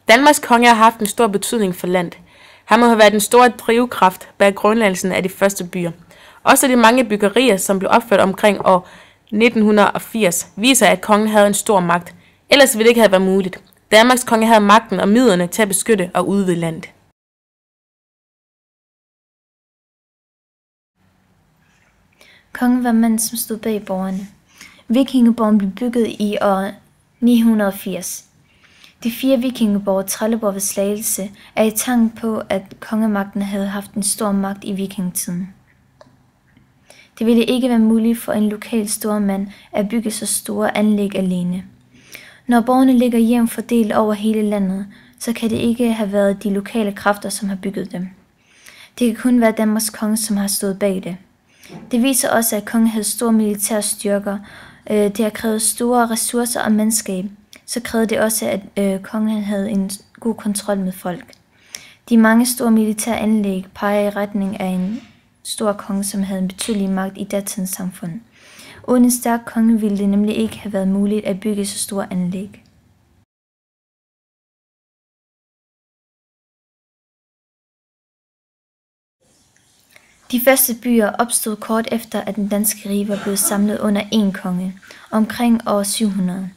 Danmarks konge har haft en stor betydning for landet. Han må have været en stor drivkraft bag grundlæggelsen af de første byer. Også de mange byggerier, som blev opført omkring år 1980, viser, at kongen havde en stor magt. Ellers ville det ikke have været muligt. Danmarks konge havde magten og midlerne til at beskytte og udvide landet. Kongen var manden, som stod bag borgerne. Vikingeborgen blev bygget i år 980. De 4 vikingeborge, Trelleborg ved Slagelse, er i tegn på, at kongemagten havde haft en stor magt i vikingetiden. Det ville ikke være muligt for en lokal stormand at bygge så store anlæg alene. Når borgerne ligger jævnt fordelt over hele landet, så kan det ikke have været de lokale kræfter, som har bygget dem. Det kan kun være Danmarks konge, som har stået bag det. Det viser også, at kongen havde store militære styrker. Det har krævet store ressourcer og mandskab. Så krævede det også, at kongen havde en god kontrol med folk. De mange store militære anlæg peger i retning af en stor konge, som havde en betydelig magt i datidens samfund. Uden en stærk konge ville det nemlig ikke have været muligt at bygge så store anlæg. De første byer opstod kort efter, at den danske rige var blevet samlet under én konge, omkring år 700.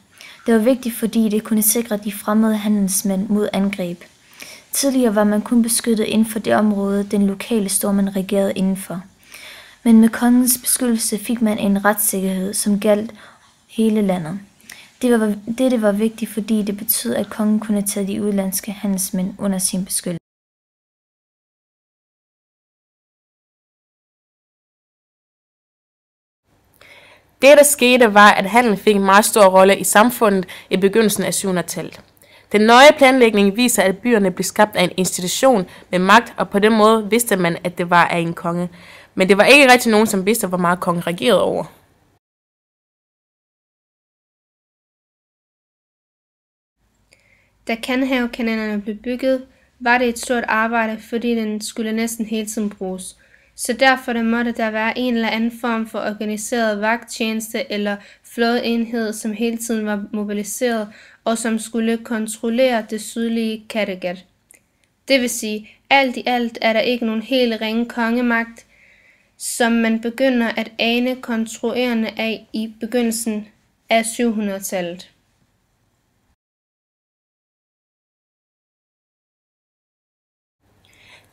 Det var vigtigt, fordi det kunne sikre de fremmede handelsmænd mod angreb. Tidligere var man kun beskyttet inden for det område, den lokale stormand regerede indenfor. Men med kongens beskyttelse fik man en retssikkerhed, som gjaldt hele landet. Dette var vigtigt, fordi det betød, at kongen kunne tage de udlandske handelsmænd under sin beskyttelse. Det, der skete, var, at handel fik en meget stor rolle i samfundet i begyndelsen af 700-tallet. Den nøje planlægning viser, at byerne blev skabt af en institution med magt, og på den måde vidste man, at det var af en konge. Men det var ikke rigtig nogen, som vidste, hvor meget kongen regerede over. Da Kanhavekanalerne blev bygget, var det et stort arbejde, fordi den skulle næsten hele tiden bruges. Så derfor måtte der være en eller anden form for organiseret vagttjeneste eller flådeenhed, som hele tiden var mobiliseret og som skulle kontrollere det sydlige Kattegat. Det vil sige, alt i alt er der ikke nogen helt ringe kongemagt, som man begynder at ane konstruerende af i begyndelsen af 700-tallet.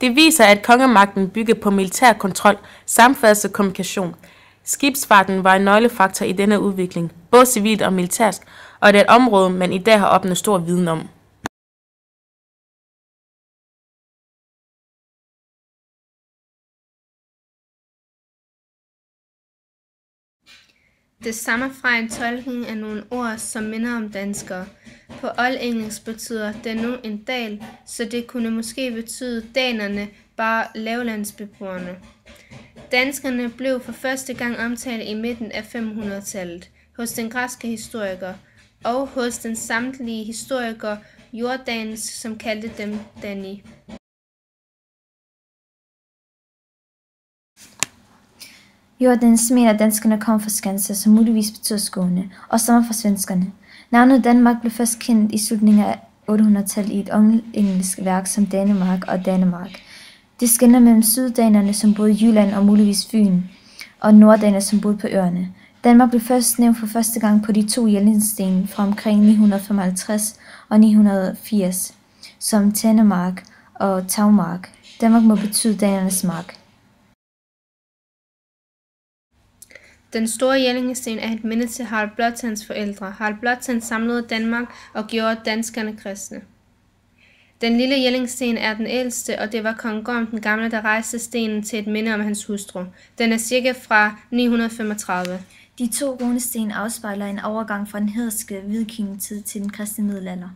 Det viser, at kongemagten byggede på militær kontrol, samfærdsel og kommunikation. Skibsfarten var en nøglefaktor i denne udvikling, både civilt og militært, og det er et område, man i dag har opnået stor viden om. Det stammer fra en tolkning af nogle ord, som minder om danskere. På oldengelsk betyder det nu en dal, så det kunne måske betyde danerne, bare lavlandsbeboerne. Danskerne blev for første gang omtalt i midten af 500-tallet hos den græske historiker og hos den samtidige historiker Jordanes, som kaldte dem Dani. Jordanes mener, at danskerne kom fra Skanser, som muligvis betyder Skåne, og stammer fra svenskerne. Navnet Danmark blev først kendt i slutningen af 800-tallet i et oldengelsk værk som Danemark og Danemark. Det skelner mellem syddanerne, som boede i Jylland og muligvis Fyn, og norddanerne, som boede på øerne. Danmark blev først nævnt for første gang på de 2 Jellinsten fra omkring 955 og 980, som Tænemark og Tagmark. Danmark må betyde danernes mark. Den store Jellingsten er et minde til Harald Blåtands forældre. Harald Blåtand samlede Danmark og gjorde danskerne kristne. Den lille Jellingsten er den ældste, og det var kong Gorm den gamle, der rejste stenen til et minde om hans hustru. Den er cirka fra 935. De 2 runesten afspejler en overgang fra den hedenske vikingetid til den kristne middelalder.